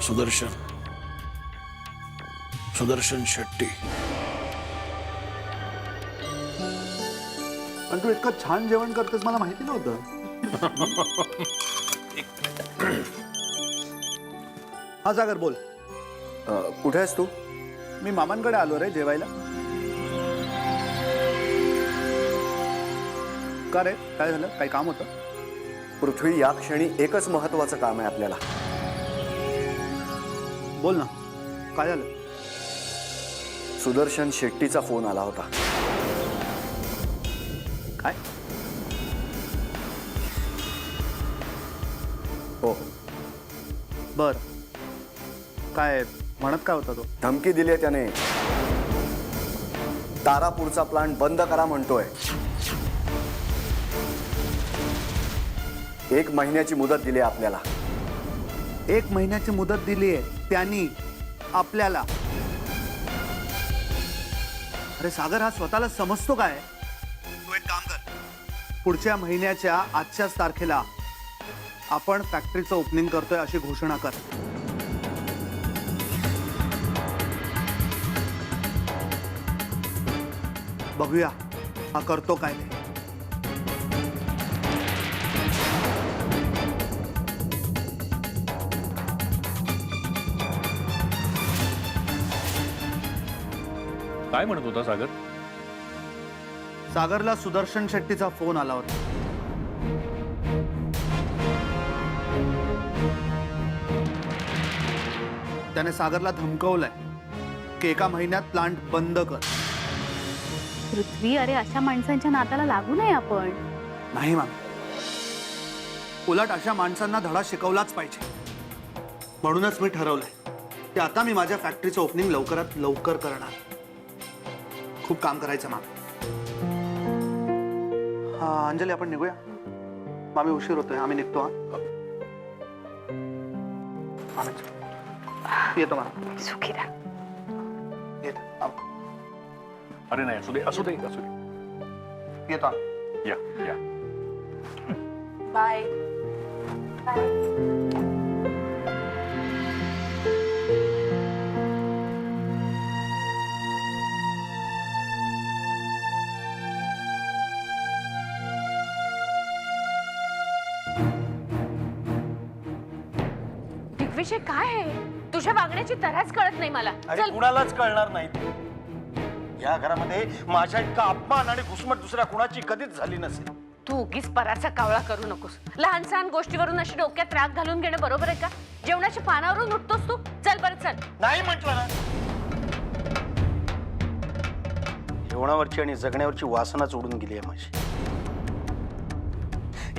सुदर्शन सुदर्शन शेट्टी. आणि तू इतकं छान जेवण करतेस मला माहिती नव्हतं. हा सागर बोल. कुठे आहेस तू? मी मामांकडे आलो रे जेवायला. का रे काय झालं? काही काम होतं? पृथ्वी, या क्षणी एकच महत्वाचं काम आहे आपल्याला. बोल ना काय झालं? सुदर्शन शेट्टीचा फोन आला होता. काय? हो. बर काय म्हणत काय होता तो? धमकी दिली आहे त्याने. तारापूरचा प्लांट बंद करा म्हणतोय. 1 महिन्याची मुदत दिली आहे आपल्याला. 1 महिन्याची मुदत दिली आहे त्यांनी आपल्याला. अरे सागर हा स्वतःला समजतो काय? तू एक काम कर, पुढच्या महिन्याच्या आजच्याच तारखेला आपण फॅक्टरीचं ओपनिंग करतोय अशी घोषणा कर. बघूया हा करतो काय ते. काय म्हणत होता सागर? सागरला सुदर्शन शेट्टीचा फोन आला होता. त्याने सागरला धमकवलंय की 1 महिन्यात प्लांट बंद कर. पृथ्वी, अरे अशा माणसांच्या नादाला लागू नये आपण. नाही मॅम, उलट अशा माणसांना धडा शिकवलाच पाहिजे. म्हणूनच मी ठरवलंय की आता मी माझ्या फॅक्टरीचं ओपनिंग लवकरात लवकर करणार. खूप काम करायचं मॅम. हा अंजली, आपण निघूया. मामी उशीर होतोय, आम्ही निघतो. हा येतो मॅम. सुखी राहा. येतो. अरे नाही, असू दे असू दे असू दे. येतो. या या. बाय. दिग्विजय, काय आहे तुझ्या वागण्याची तऱ्हाच कळत नाही मला. अरे कुणालाच कळणार नाही. या घरामध्ये माझ्या इतका अपमान आणि घुसमट दुसऱ्या कुणाची कधीच झाली नसेल. तू उगीच पराचा कावळा करू नकोस. लहान सहान गोष्टीवरून अशी डोक्यात राग घालून घेणं बरोबर आहे का? जेवणाच्या पानावरून उठतोस तू. चल बरं चल. नाही म्हटलं ना. जेवणावरची आणि जगण्यावरची वासनाच उडून गेली आहे माझी.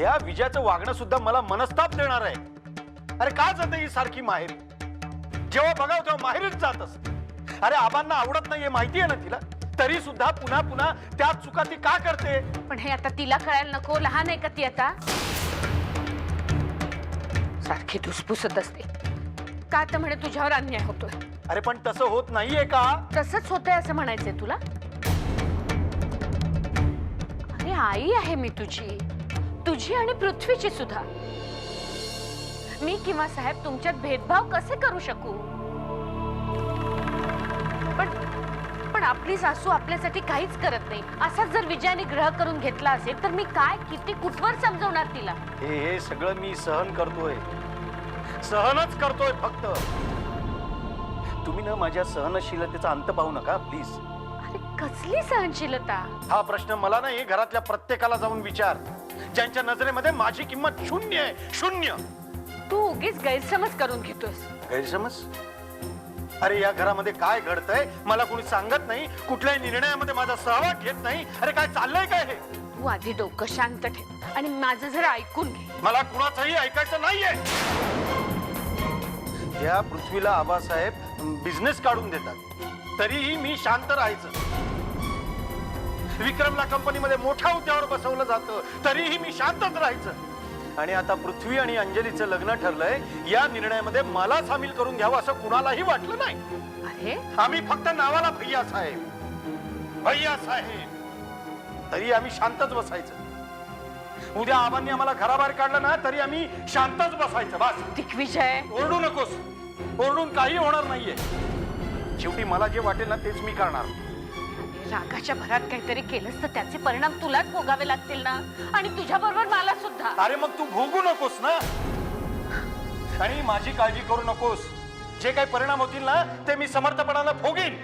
या विजयाचं वागणं सुद्धा मला मनस्ताप देणार आहे. अरे का जाते ही सारखी माहेरी? जेव्हा बघाव तेव्हा माहेरीच जात असते. अरे आबांना आवडत नाहीये माहिती आहे ना तिला, तरी सुद्धा पुन्हा पुन्हा त्या चुका ती का करते? पण हे आता तिला कळायला नको? लहान आहे का ती आता? सारखी धुसफुसत असते. का तर म्हणे तुझ्यावर अन्याय होतोय. अरे पण तसं होत नाहीये का? तसंच होतंय असं म्हणायचंय तुला? अरे आई आहे मी तुझी, तुझी आणि पृथ्वीची सुद्धा. मी किंवा साहेब तुमच्यात भेदभाव कसे करू शकू? पण आपली सासू आपल्यासाठी काहीच करत नाही असाच जर विजयाने ग्रह करून घेतला असेल तर मी काय किती कुठवर समजवणार तिला? हे सगळं मी सहन करतोय, सहनच करतोय फक्त. तुम्ही ना माझ्या सहनशीलतेचा अंत पाहू नका प्लीज. अरे कसली सहनशीलता? हा प्रश्न मला नाही, घरातल्या प्रत्येकाला जाऊन विचार, ज्यांच्या नजरेमध्ये माझी किंमत शून्य आहे. शून्य. तू उगीच गैरसमज करून घेतोस. गैरसमज? अरे या घरामध्ये काय घडतंय मला कोणी सांगत नाही. कुठल्याही निर्णयामध्ये माझा सहभाग घेत नाही. अरे काय चाललंय काय हे? तू आधी डोकं शांत ठेव आणि माझं जरा ऐकून घे. मला कुणाचंही ऐकायचं नाहीये. या पृथ्वीला आबासाहेब बिझनेस काढून देतात, तरीही मी शांत राहायचं. विक्रमला कंपनीमध्ये मोठ्या हुद्द्यावर बसवलं जातं, तरीही मी शांतच राहायचं. आणि आता पृथ्वी आणि अंजलीचं लग्न ठरलंय, या निर्णयामध्ये मला सामील करून घ्यावं असं कुणालाही वाटलं नाही. अरे आम्ही फक्त नावाला भैया साहेब, भैया साहेब, तरी आम्ही शांतच बसायचं. उद्या आबांनी आम्हाला घराबाहेर काढलं ना तरी आम्ही शांतच बसायचं. बस. दिग्विजय, ओरडू नकोस. ओरडून काही होणार नाहीये. शेवटी मला जे वाटेल ना तेच मी करणार. रागाच्या भरात काहीतरी केलंस तर त्याचे परिणाम तुलाच भोगावे लागतील ना, आणि तुझ्या बरोबर मला सुद्धा. अरे मग तू भोगू नकोस ना, आणि माझी काळजी करू नकोस. जे काही परिणाम होतील ना ते मी समर्थपणाला भोगीन.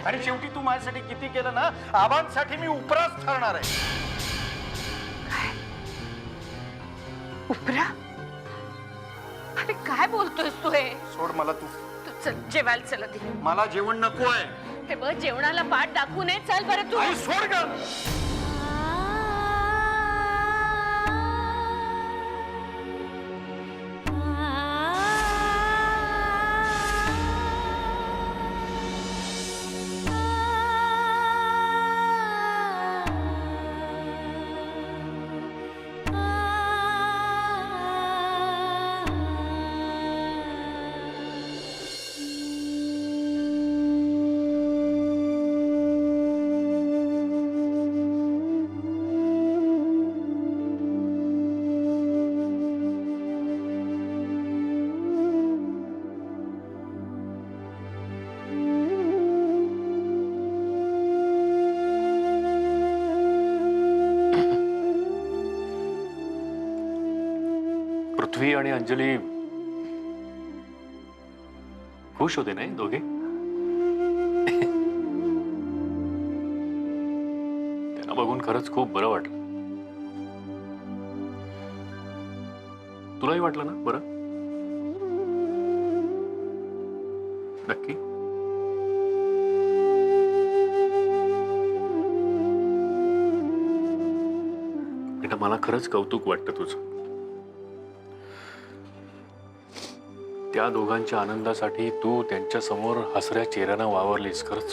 आणि शेवटी तू माझ्यासाठी किती केलं ना, आबांसाठी मी उपरास ठरणार आहे. उपरा? अरे काय बोलतोयस तू हे? सोड मला तू. तू चल जेवायला चल आधी. मला जेवण नको आहे. हे बघ, जेवणाला पाठ दाखवू नये. चल बरं तू. आई सोड ग. पृथ्वी आणि अंजली खुश होते नाही दोघे? त्यांना बघून खरंच खूप बरं वाटलं. तुलाही वाटलं ना बरं? नक्की? बेटा मला खरंच कौतुक वाटतं तुझं. त्या दोघांच्या आनंदासाठी तू त्यांच्या समोर हसऱ्या चेहऱ्यानं वावरलीस. खरंच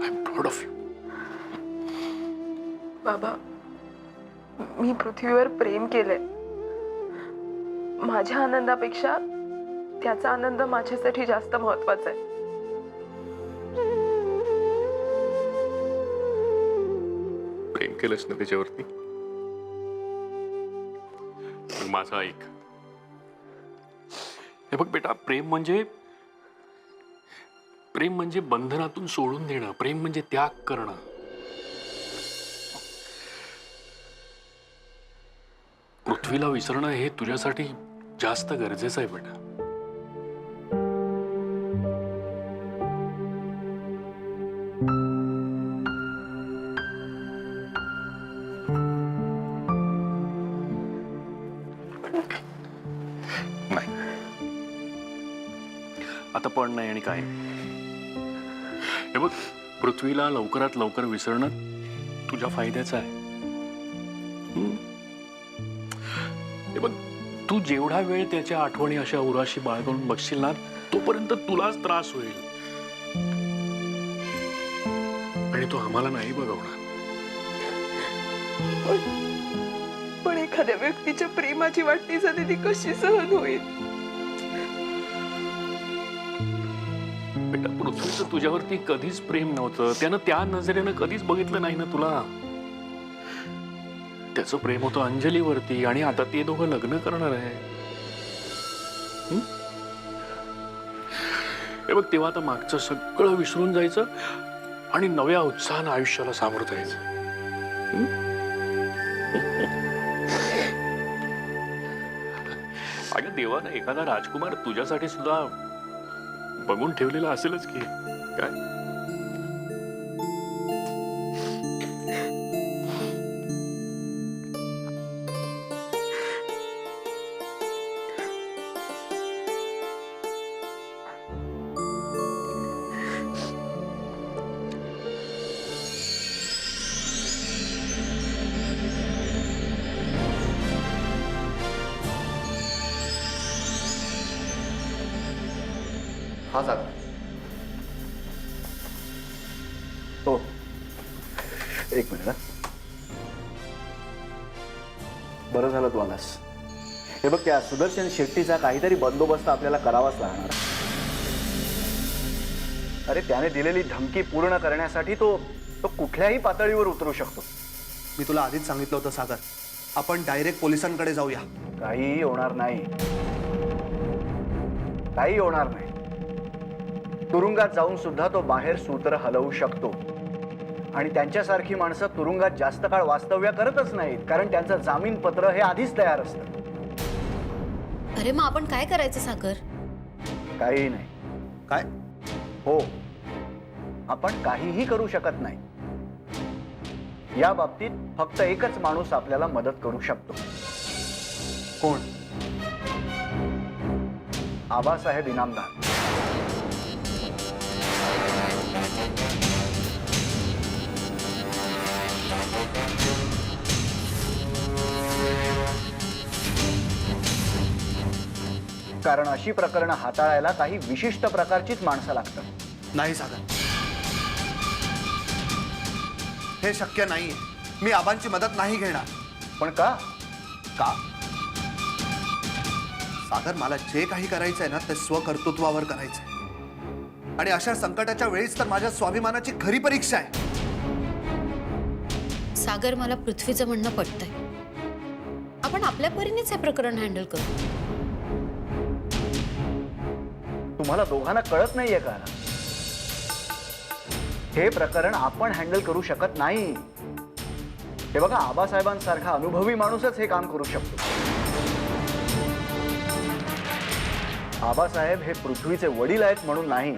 I am proud of you. बाबा, मी पृथ्वीवर प्रेम केलंय. माझ्या आनंदापेक्षा त्याचा आनंद माझ्यासाठी जास्त महत्वाचा आहे. प्रेम केलंस ना त्याच्यावरती? पण माझं ऐक. हे बघ बेटा, प्रेम म्हणजे बंधनातून सोडून देणं. प्रेम म्हणजे त्याग करणं. पृथ्वीला विसरणं हे तुझ्यासाठी जास्त गरजेचं आहे बेटा. नाही, आता पण नाही आणि काय. हे बघ, पृथ्वीला लवकरात लवकर विसरणं तुझ्या फायद्याचं आहे. हे बघ, तू जेवढा वेळ त्याच्या आठवणी अशा उराशी बाळगून बघशील ना, तोपर्यंत तुलाच त्रास होईल आणि तो आम्हाला नाही बघवणार. पण एखाद्या व्यक्तीच्या प्रेमाची वाटणी झाली ती कशी सहन होईल? बेटा, पृथ्वीचं तुझ्यावरती कधीच प्रेम नव्हतं. त्यानं त्या नजरेनं कधीच बघितलं नाही ना तुला. त्याचं प्रेम होतं अंजलीवरती, आणि आता ते दोघं लग्न करणार आहे. हे बघ, तेव्हा आता मागचं सगळं विसरून जायचं आणि नव्या उत्साहानं आयुष्याला सामोरं जायचं. अगं, देवानं एखादा राजकुमार तुझ्यासाठी सुद्धा बघून ठेवलेला असेलच की काय. हा सागर. हो, एक मिनिट. बरं झालं तू आलास. हे बघ, त्या सुदर्शन शेट्टीचा काहीतरी बंदोबस्त आपल्याला करावाच लागणार. अरे, त्याने दिलेली धमकी पूर्ण करण्यासाठी तो कुठल्याही पातळीवर उतरू शकतो. मी तुला आधीच सांगितलं होतं सागर, आपण डायरेक्ट पोलिसांकडे जाऊया. काही होणार नाही. काही होणार नाही. तुरुंगात जाऊन सुद्धा तो बाहेर सूत्र हलवू शकतो. आणि त्यांच्यासारखी माणसं तुरुंगात जास्त काळ वास्तव्य करतच नाहीत, कारण त्यांचं जामीन पत्र हे आधीच तयार असतं. अरे मग आपण काय करायचं सागर? काहीही नाही. काय? हो, आपण काहीही करू शकत नाही. या बाबतीत फक्त एकच माणूस आपल्याला मदत करू शकतो. कोण? आबासाहेब इनामदार. कारण अशी प्रकरणं हाताळायला काही विशिष्ट प्रकारचीच माणसं लागतात. नाही सागर, हे शक्य नाहीये. मी आबांची मदत नाही घेणार. पण का? का? सागर, मला जे काही करायचंय ना ते स्वकर्तृत्वावर करायचंय. आणि अशा संकटाच्या वेळीच तर माझ्या स्वाभिमानाची खरी परीक्षा आहे. सागर, मला पृथ्वीचं म्हणणं पटतंय. आपण आपल्या परीनेच हे प्रकरण हँडल करू. तुम्हाला दोघांना कळत नाहीये का? हे प्रकरण आपण हँडल करू शकत नाही. हे बघा, आबासाहेबांसारखा अनुभवी माणूसच हे काम करू शकतो. आबासाहेब हे पृथ्वीचे वडील आहेत म्हणून नाही,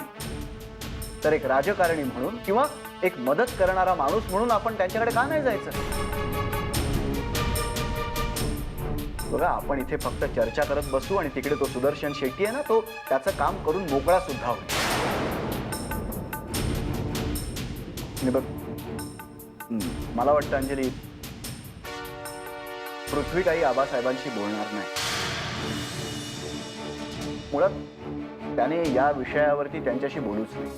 तर एक राजकारणी म्हणून किंवा एक मदत करणारा माणूस म्हणून आपण त्यांच्याकडे का नाही जायचं? बघा, आपण इथे फक्त चर्चा करत बसू आणि तिकडे तो सुदर्शन शेट्टी आहे ना, तो त्याचं काम करून मोकळा सुद्धा होईल. बघ, मला वाटतं अंजली, पृथ्वी काही आबासाहेबांशी बोलणार नाही. मुळात त्याने या विषयावरती त्यांच्याशी बोलूच नाही.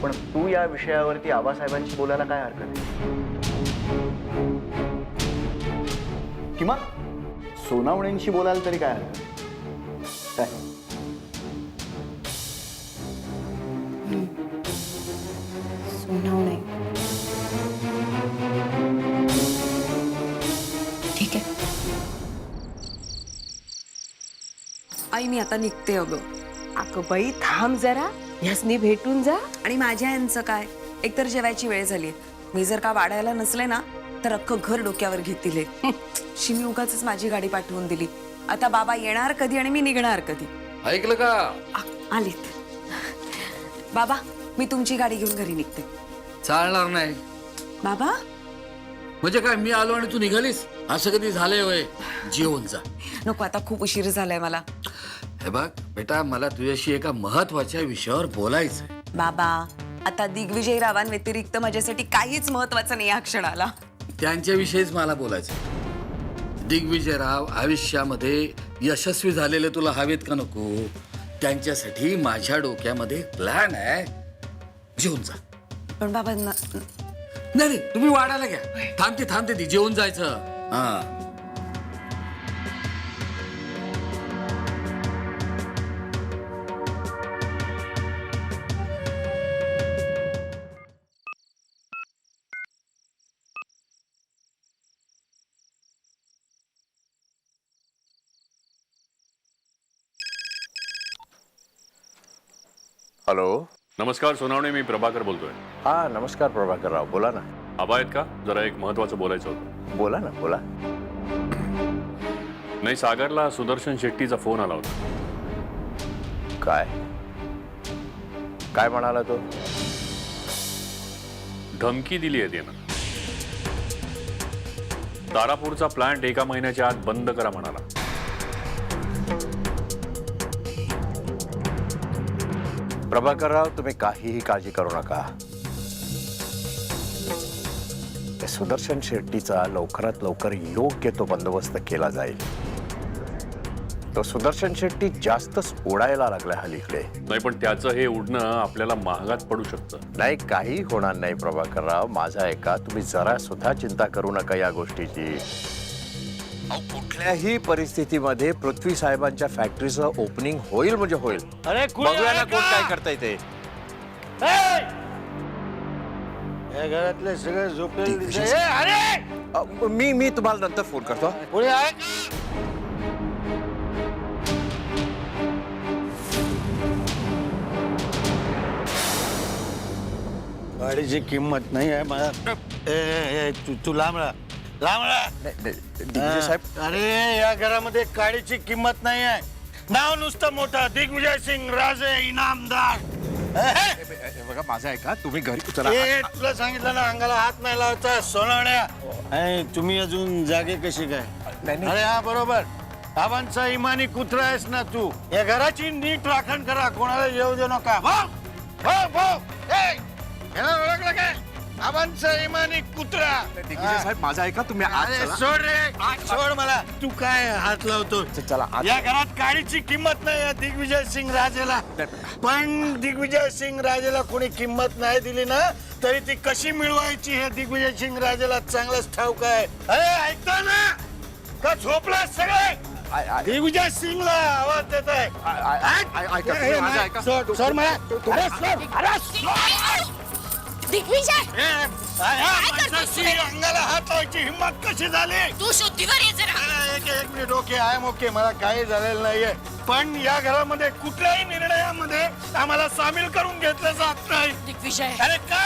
पण तू या विषयावरती आबासाहेबांशी बोलायला काय हरकत आहे? किंवा सोनावणेंशी बोलायला तरी काय हरकत आहे? काय? सोनावणे. ठीक आहे. आई, मी आता निघते. अगं बाई थांब जरा, ह्यासनी भेटून जा. आणि माझ्या यांचं काय? एकतर जेवायची वेळ झाली. मी जर का वाढायला नसले ना तर अख्खं घर डोक्यावर घेतील हे. शिमी उगाचच माझी गाडी पाठवून दिली. आता बाबा येणार कधी आणि मी निघणार कधी? ऐकलं का? आलीत. बाबा, मी तुमची गाडी घेऊन घरी निघते. चालणार नाही. बाबा, म्हणजे काय, मी आलो आणि तू निघालीस? असं कधी झालंय होय? जेवून जा. नको, आता खूप उशीर झालाय मला. हे बघ बेटा, मला तुझ्याशी एका महत्वाच्या विषयावर बोलायचंय. बाबा, आता दिग्विजय रावांव्यतिरिक्त माझ्यासाठी काहीच महत्वाचं नाही या क्षणाला. त्यांच्याविषयीच मला बोलायचं. दिग्विजयराव आयुष्यामध्ये यशस्वी झालेले तुला हवेत का नको? त्यांच्यासाठी माझ्या डोक्यामध्ये प्लॅन आहे. जेवून जा. पण बाबा नाही, तुम्ही वाढायला घ्या. थांबते ती जेवून जायचं. हा, हॅलो. नमस्कार सोनावणे, मी प्रभाकर बोलतोय. हा, नमस्कार प्रभाकरराव. बोला ना. आबा आहेत का? जरा एक महत्वाचं बोलायचं होतं. बोला ना, बोला. नाही, सागरला सुदर्शन शेट्टीचा फोन आला होता. काय काय म्हणाला तो? धमकी दिली आहे त्यानं. तारापूरचा प्लांट 1 महिन्याच्या आत बंद करा म्हणाला. प्रभाकरराव, तुम्ही काहीही काळजी करू नका. सुदर्शन शेट्टीचा लवकरात लवकर योग्य तो बंदोबस्त केला जाईल. तो सुदर्शन शेट्टी जास्तच उडायला लागला हल्लीकडे. नाही, पण त्याचं हे उडणं आपल्याला महागात पडू शकतं. नाही, काही होणार नाही प्रभाकरराव. माझा ऐका, तुम्ही जरा सुद्धा चिंता करू नका या गोष्टीची. कुठल्याही परिस्थितीमध्ये पृथ्वी साहेबांच्या फॅक्टरीचं ओपनिंग होईल म्हणजे होईल. अरे बघूया ना कोण काय करताय ते. या घरातले सगळे झोपलेले. मी तुम्हाला नंतर फोन करतो. पुढे आहे. गाडीची किंमत नाही आहे मला. तू लांब राहा, लांब राहा. साहेब अरे या घरामध्ये काडीची किंमत नाही आहे. नाव नुसतं मोठं दिग्विजय सिंग राजे इनामदार. बघा माझं ऐका, तुम्ही घरी तुला सांगितलं ना अंगाला हात नाही लावायचा सोनावण्या. तुम्ही अजून जागे कशी काय? अरे हा बरोबर, आबांचा इमानी कुत्रा आहेस ना तू. या घराची नीट राखण करा, कोणाला येऊ देऊ नका. ओळखलं काय? आबांचा इमानी कुत्रा. साहेब माझं ऐका, तुम्ही अरे सोड रे, सोड मला. तू काय हात लावतो? चला या घरात काडीची किंमत नाही आहे दिग्विजय सिंग राजेला. पण दिग्विजय सिंग राजेला कोणी किंमत नाही दिली ना तरी ती कशी मिळवायची हे दिग्विजय सिंग राजेला चांगलंच ठाऊक आहे. अरे ऐकता ना का झोपला सगळे? दिग्विजय सिंगला आवाज देत आहे. सोड मला. अरे सोड, अरे सोड. दिग्विजय अंगाला हात लावायची हिंमत कशी झाली? तू शुद्धीवर ये जरा. एक minute. Okay, I am okay. मला काही झालेलं नाहीये. पण या घरामध्ये कुठल्याही निर्णयामध्ये आम्हाला सामील करून घेतलं जात नाही. दिग्विजय, अरे का?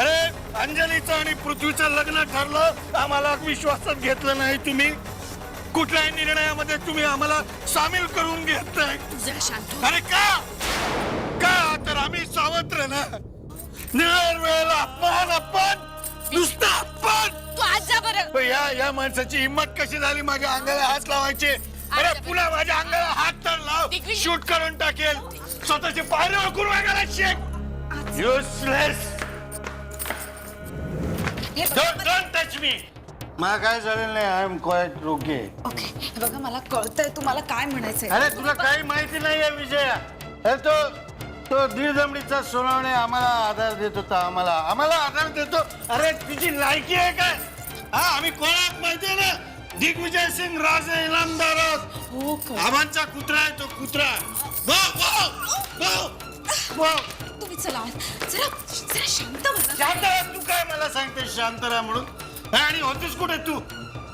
अरे अंजलीचं आणि पृथ्वीचं लग्न ठरलं, आम्हाला विश्वासात घेतलं नाही तुम्ही. कुठल्याही निर्णयामध्ये तुम्ही आम्हाला सामील करून घेत नाही. जरा शांत हो. अरे का? तर आम्ही सावत्र ना. निळ्या वेळेला अपमान, नुसता अपमान. तू आज जा बरं. या माणसाची हिंमत कशी झाली माझ्या अंगाला हात लावायची? अरे पुन्हा माझ्या अंगाला हात तर लाव, शूट करून टाकेल. स्वतःचे पायरे ओळखून वगैरे शेक. युजलेस. Don't touch me. मला काय झालेलं नाही. I am quite okay. Okay बघा, मला कळतंय तुम्हाला काय म्हणायचंय. अरे तुला काही माहिती नाहीये विजया. अरे तो दीड दमडीचा सोनावणे आम्हाला आधार देत होता. आम्हाला आधार देतो. अरे तिची लायकी आहे काय? हा, आम्ही कोणाला माहितीये ना, दिग्विजय सिंग राजे इनामदार आहोत. आबांचा कुत्रा आहे तो कुत्रा. तुम्ही चला जरा जरा शांत बना. शांत राहा. तू काय मला सांगते शांत राहा म्हणून? आणि होतीस कुठे तू?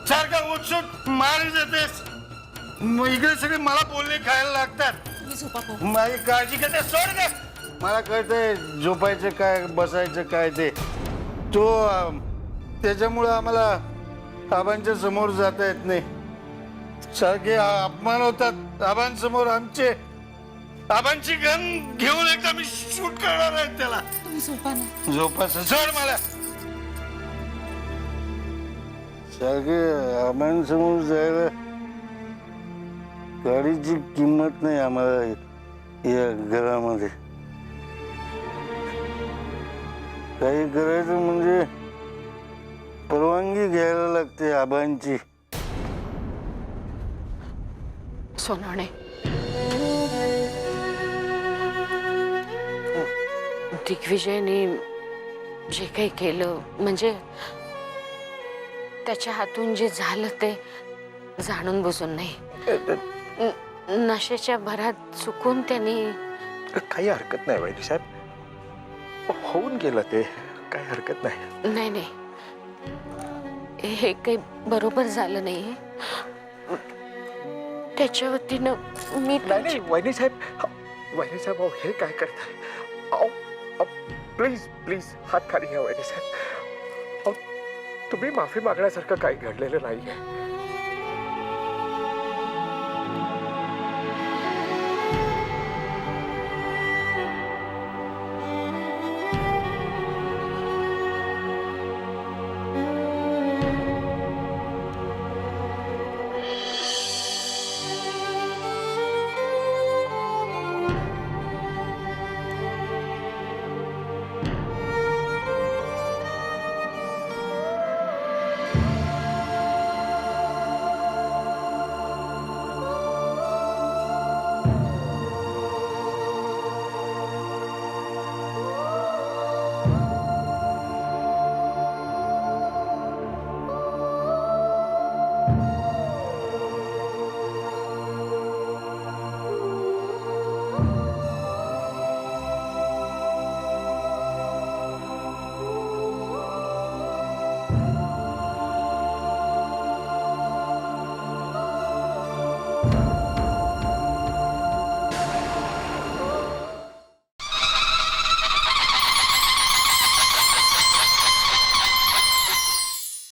सारखं उठसूट मारी देतेस. इकडे सगळे मला बोलणे खायला लागतात. तुम्ही झोपा पाहू. माझी काळजी करते. सोड का? मला कळतंय झोपायचं काय बसायचं काय ते. तो त्याच्यामुळं आम्हाला आबांच्या समोर जाता येत नाही. सारखे अपमान होतात आबांसमोर आमचे. आबांची गन घेऊन एकदा मी शूट करणार आहे त्याला. तुम्ही झोपा ना. झोपायचं सोड मला. सारखे आबांसमोर जायला गाडीची किंमत नाही आम्हाला या घरामध्ये. काही करायचं म्हणजे परवानगी घ्यायला लागते आबांची. सोनावणे, दिग्विजयने जे काही केलं म्हणजे त्याच्या हातून जे झालं ते जाणून बुजून नाही. नशेच्या भरात चुकून त्यांनी. काही हरकत नाही वैद्य साहेब, होऊन गेलं ते, काही हरकत नाही. नाही नाही, हे काही बरोबर झालं नाही. त्याच्या वतीनं मी नाही वैद्य साहेब हे काय करताय? प्लीज प्लीज हात खाली घ्या वैद्य साहेब. तुम्ही माफी मागण्यासारखं काही घडलेलं नाहीये.